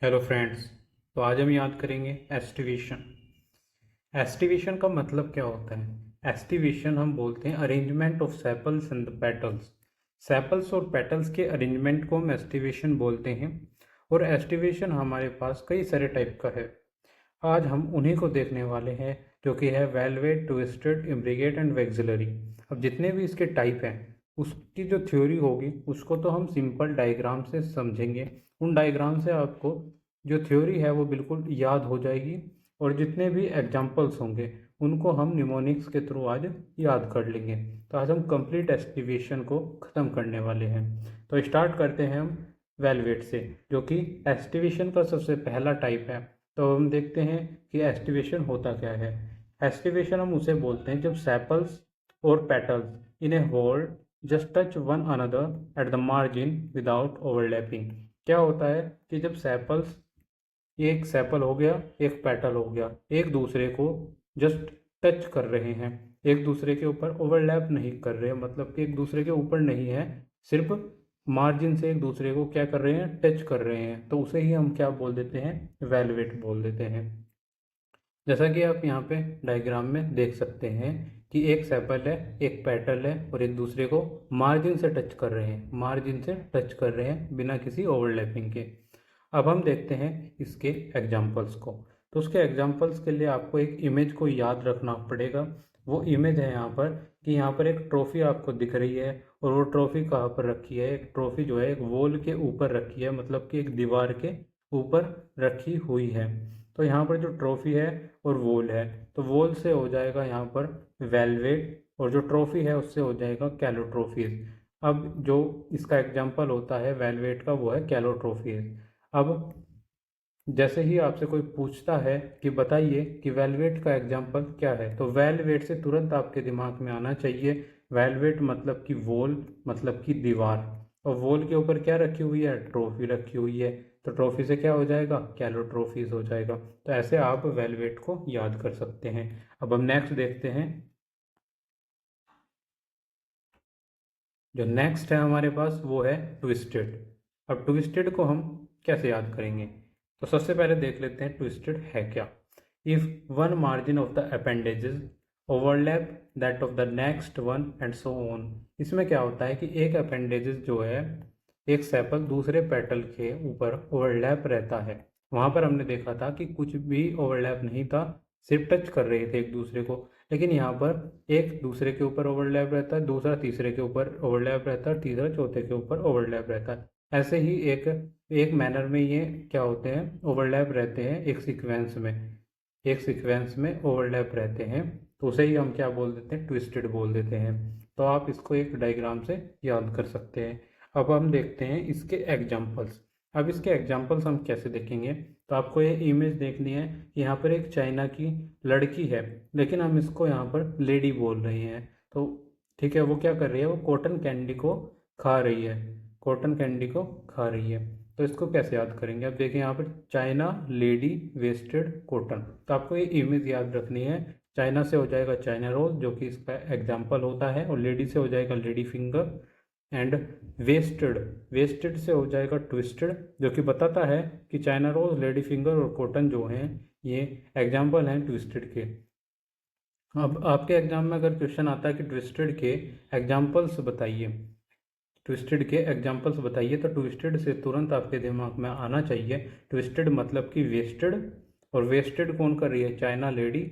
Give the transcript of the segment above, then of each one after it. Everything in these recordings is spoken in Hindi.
Hello friends. तो आज हम याद करेंगे एस्टिवेशन। एस्टिवेशन का मतलब क्या होता है? एस्टिवेशन हम बोलते हैं arrangement of sepals and the petals. Sepals और पेटल्स के अरेंजमेंट को हम एस्टिवेशन बोलते हैं। और एस्टिवेशन हमारे पास कई सारे टाइप का है। आज हम उन्हीं को देखने वाले हैं, जो कि है velvet, twisted, imbricate and vexillary. अब जितने भी इसके टाइप हैं, उसकी जो थ्योरी होगी उसको तो हम सिंपल डायग्राम से समझेंगे। उन डायग्राम से आपको जो थ्योरी है वो बिल्कुल याद हो जाएगी। और जितने भी एग्जाम्पल्स होंगे उनको हम निमोनिक्स के थ्रू आज याद कर लेंगे। तो आज हम कंप्लीट एस्टिवेशन को ख़त्म करने वाले हैं। तो स्टार्ट करते हैं हम वेलवेट से, जो कि एस्टिवेशन का सबसे पहला टाइप है। तो हम देखते हैं कि एस्टिवेशन होता क्या है। एस्टिवेशन हम उसे बोलते हैं जब सेपल्स और petals in a whole just touch one another at the margin without overlapping. क्या होता है कि जब सेपल्स, एक सेपल हो गया, एक पेटल हो गया, एक दूसरे को जस्ट टच कर रहे हैं, एक दूसरे के ऊपर ओवरलैप नहीं कर रहे हैं, मतलब कि एक दूसरे के ऊपर नहीं है, सिर्फ मार्जिन से एक दूसरे को क्या कर रहे हैं, टच कर रहे हैं, तो उसे ही हम क्या बोल देते हैं, वेलवेट बोल देते हैं। जैसा कि आप यहाँ पे डायग्राम में देख सकते हैं कि एक सेपल है, एक पेटल है, और एक दूसरे को मार्जिन से टच कर रहे हैं, मार्जिन से टच कर रहे हैं बिना किसी ओवरलैपिंग के। अब हम देखते हैं इसके एग्जाम्पल्स को। तो उसके एग्जाम्पल्स के लिए आपको एक इमेज को याद रखना पड़ेगा। वो इमेज है यहाँ पर कि यहाँ पर एक ट्रॉफी आपको दिख रही है, और वो ट्रॉफी कहाँ पर रखी है? एक ट्रॉफी जो है एक वॉल के ऊपर रखी है, मतलब कि एक दीवार के ऊपर रखी हुई है। तो यहाँ पर जो ट्रॉफी है और वॉल है, तो वॉल से हो जाएगा यहाँ पर वेलवेट, और जो ट्रॉफी है उससे हो जाएगा कैलोट्रॉफीज। अब जो इसका एग्जाम्पल होता है वेलवेट का, वो है कैलोट्रॉफीज। अब जैसे ही आपसे कोई पूछता है कि बताइए कि वेलवेट का एग्जाम्पल क्या है, तो वेलवेट से तुरंत आपके दिमाग में आना चाहिए वेलवेट मतलब कि वॉल, मतलब कि दीवार। और वॉल के ऊपर क्या रखी हुई है? ट्रॉफी रखी हुई है। तो ट्रॉफी से क्या हो जाएगा? कैलो ट्रॉफीज हो जाएगा। तो ऐसे आप वेलवेट को याद कर सकते हैं। अब हम नेक्स्ट देखते हैं। जो नेक्स्ट है हमारे पास वो है ट्विस्टेड। अब ट्विस्टेड को हम कैसे याद करेंगे? तो सबसे पहले देख लेते हैं ट्विस्टेड है क्या। If one margin of the appendages overlap that of the next one and so on. इसमें क्या होता है कि एक अपेंडेजेस जो है, एक सेपल दूसरे पेटल के ऊपर ओवरलैप रहता है। वहां पर हमने देखा था कि कुछ भी ओवरलैप नहीं था, सिर्फ टच कर रहे थे एक दूसरे को। लेकिन यहाँ पर एक दूसरे के ऊपर ओवरलैप रहता है, दूसरा तीसरे के ऊपर ओवरलैप रहता है, तीसरा चौथे के ऊपर ओवरलैप रहता है। ऐसे ही एक एक मैनर में ये क्या होते हैं, ओवरलैप रहते हैं एक सीक्वेंस में, एक सीक्वेंस में ओवरलैप रहते हैं। तो उसे ही हम क्या बोल देते हैं? ट्विस्टेड बोल देते हैं। तो आप इसको एक डायग्राम से याद कर सकते हैं। अब हम देखते हैं इसके एग्जाम्पल्स। अब इसके एग्जाम्पल्स हम कैसे देखेंगे? तो आपको ये इमेज देखनी है कि यहाँ पर एक चाइना की लड़की है, लेकिन हम इसको यहाँ पर लेडी बोल रहे हैं। तो ठीक है, वो क्या कर रही है? वो कॉटन कैंडी को खा रही है, कॉटन कैंडी को खा रही है। तो इसको कैसे याद करेंगे? अब देखिए यहाँ पर चाइना, लेडी, वेस्टेड, कॉटन। तो आपको ये इमेज याद रखनी है। चाइना से हो जाएगा चाइना रोज, जो कि इसका एग्जाम्पल होता है, और लेडी से हो जाएगा lady finger. And wasted, wasted से हो जाएगा ट्विस्टेड, जो कि बताता है कि चाइना रोज, लेडी फिंगर और कॉटन जो हैं, ये एग्जाम्पल हैं ट्विस्टेड के। अब आपके एग्जाम में अगर क्वेश्चन आता है कि ट्विस्टेड के एग्जाम्पल्स बताइए, ट्विस्टेड के एग्जाम्पल्स बताइए, तो ट्विस्टेड से तुरंत आपके दिमाग में आना चाहिए ट्विस्टेड मतलब कि वेस्टेड। और वेस्टेड कौन कर रही है? चाइना लेडी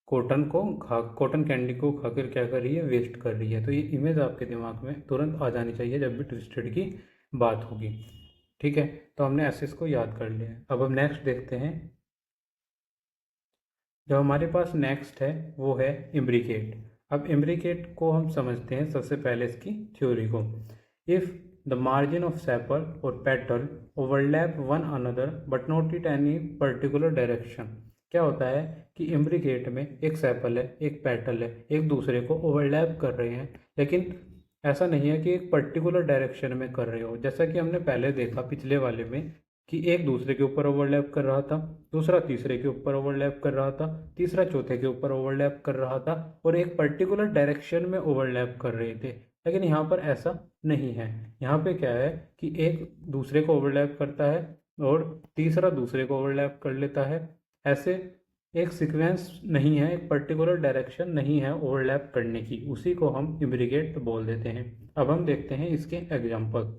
कॉटन कैंडी को खाकर क्या कर रही है? वेस्ट कर रही है। तो ये इमेज आपके दिमाग में तुरंत आ जानी चाहिए जब भी ट्विस्टेड की बात होगी। ठीक है, तो हमने ऐसे इसको याद कर लिया है। अब हम नेक्स्ट देखते हैं। जो हमारे पास नेक्स्ट है वो है इम्ब्रिकेट। अब इम्ब्रिकेट को हम समझते हैं सबसे पहले इसकी थ्योरी को। If the margin of sepal और petal overlap one another but not in any particular direction. क्या होता है कि इम्ब्रिकेट में एक सेपल है, एक पेटल है, एक दूसरे को ओवरलैप कर रहे हैं, लेकिन ऐसा नहीं है कि एक पर्टिकुलर डायरेक्शन में कर रहे हो। जैसा कि हमने पहले देखा पिछले वाले में कि एक दूसरे के ऊपर ओवरलैप कर रहा था, दूसरा तीसरे के ऊपर ओवरलैप कर रहा था, तीसरा चौथे के ऊपर ओवरलैप कर रहा था, और एक पर्टिकुलर डायरेक्शन में ओवरलैप कर रहे थे। लेकिन यहाँ पर ऐसा नहीं है। यहाँ पे क्या है कि एक दूसरे को ओवरलैप करता है, और तीसरा दूसरे को ओवरलैप कर लेता है। ऐसे एक सीक्वेंस नहीं है, एक पर्टिकुलर डायरेक्शन नहीं है ओवरलैप करने की, उसी को हम इम्ब्रिगेट बोल देते हैं। अब हम देखते हैं इसके एग्जाम्पल।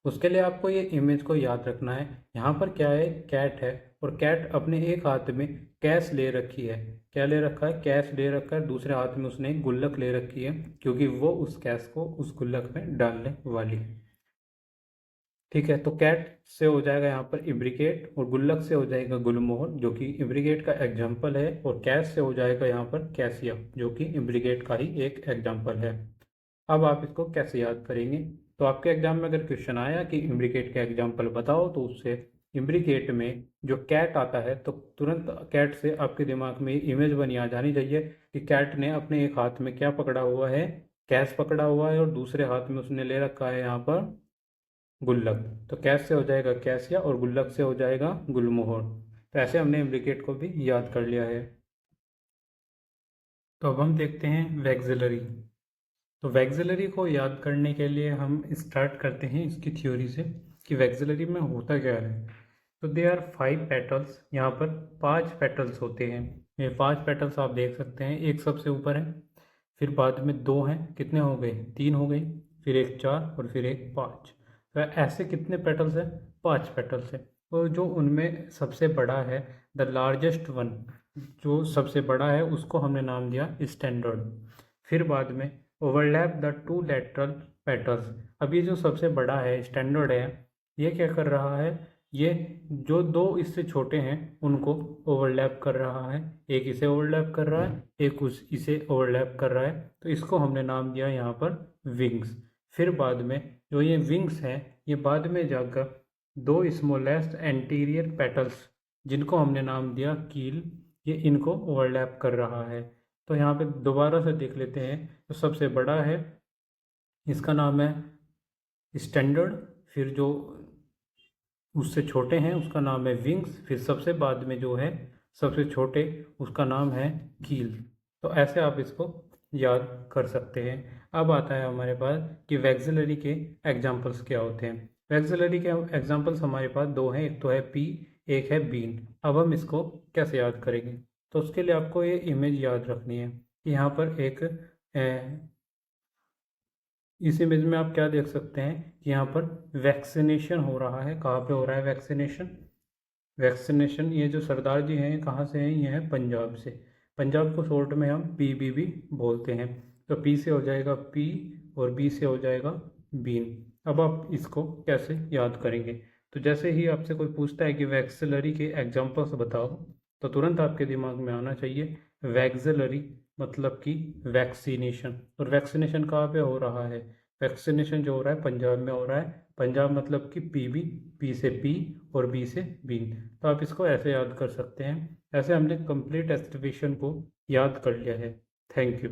उसके लिए आपको ये इमेज को याद रखना है। यहाँ पर क्या है, कैट है, और कैट अपने एक हाथ में कैश ले रखी है। क्या ले रखा है, कैश ले रखा है। दूसरे हाथ में उसने एक गुल्लक ले रखी है, क्योंकि वो उस कैश को उस गुल्लक में डालने वाली है। ठीक है, तो कैट से हो जाएगा यहाँ पर इब्रिकेट, और गुल्लक से हो जाएगा गुलमोहर, जो कि इब्रिकेट का एग्जाम्पल है, और कैश से हो जाएगा यहाँ पर कैसिया, जो कि इब्रिकेट का ही एक एग्जाम्पल है। अब आप इसको कैसे याद करेंगे? तो आपके एग्जाम में अगर क्वेश्चन आया कि इम्ब्रिकेट का एग्जाम्पल बताओ, तो उससे इम्ब्रिकेट में जो कैट आता है, तो तुरंत कैट से आपके दिमाग में इमेज बनी आ जानी चाहिए कि कैट ने अपने एक हाथ में क्या पकड़ा हुआ है, कैश पकड़ा हुआ है, और दूसरे हाथ में उसने ले रखा है यहाँ पर गुल्लक। तो कैश से हो जाएगा कैसिया, और गुल्लक से हो जाएगा गुलमोहर। तो ऐसे हमने इम्ब्रिकेट को भी याद कर लिया है। तो अब हम देखते हैं वैक्सिलरी। तो वैक्सिलरी को याद करने के लिए हम स्टार्ट करते हैं इसकी थ्योरी से कि वैक्सिलरी में होता क्या है। तो दे आर 5 पेटल्स, यहाँ पर 5 पेटल्स होते हैं। ये 5 पेटल्स आप देख सकते हैं, एक सबसे ऊपर है, फिर बाद में 2 हैं, कितने हो गए, 3 हो गए, फिर एक 4, और फिर एक 5। तो ऐसे कितने पेटल्स हैं, 5 पेटल्स हैं। और जो उनमें सबसे बड़ा है, द लार्जेस्ट वन, जो सबसे बड़ा है, उसको हमने नाम दिया स्टैंडर्ड। फिर बाद में ओवरलैप द 2 लेटरल पेटल्स। अब ये जो सबसे बड़ा है, स्टैंडर्ड है, ये क्या कर रहा है, ये जो 2 इससे छोटे हैं उनको ओवरलैप कर रहा है। एक इसे ओवरलैप कर रहा है, एक इसे ओवरलैप कर रहा है। तो इसको हमने नाम दिया यहाँ पर विंग्स। फिर बाद में जो ये विंग्स हैं, ये बाद में जाकर 2 स्मॉलेस्ट एंटीरियर पेटल्स, जिनको हमने नाम दिया कील, ये इनको ओवरलैप कर रहा है। तो यहाँ पे दोबारा से देख लेते हैं। तो सबसे बड़ा है, इसका नाम है स्टैंडर्ड। फिर जो उससे छोटे हैं उसका नाम है विंग्स। फिर सबसे बाद में जो है सबसे छोटे, उसका नाम है कील। तो ऐसे आप इसको याद कर सकते हैं। अब आता है हमारे पास कि वैक्सिलरी के एग्जाम्पल्स क्या होते हैं। वैक्सिलरी के एग्जाम्पल्स हमारे पास 2 हैं, एक तो है पी, एक है बीन। अब हम इसको कैसे याद करेंगे? तो उसके लिए आपको ये इमेज याद रखनी है कि यहाँ पर एक इस इमेज में आप क्या देख सकते हैं कि यहाँ पर वैक्सीनेशन हो रहा है। कहाँ पे हो रहा है वैक्सीनेशन? वैक्सीनेशन, ये जो सरदार जी हैं कहाँ से हैं, ये हैं पंजाब से। पंजाब को शॉर्ट में हम पीबी भी बोलते हैं। तो पी से हो जाएगा पी, और बी से हो जाएगा बीन। अब आप इसको कैसे याद करेंगे? तो जैसे ही आपसे कोई पूछता है कि वैक्सिलरी के एग्जाम्पल्स बताओ, तो तुरंत आपके दिमाग में आना चाहिए वैक्सिलरी मतलब कि वैक्सीनेशन। और वैक्सीनेशन कहाँ पे हो रहा है? वैक्सीनेशन जो हो रहा है पंजाब में हो रहा है। पंजाब मतलब कि पीबी, पी से पी और बी से बीन। तो आप इसको ऐसे याद कर सकते हैं। ऐसे हमने कंप्लीट एस्टिवेशन को याद कर लिया है। Thank you.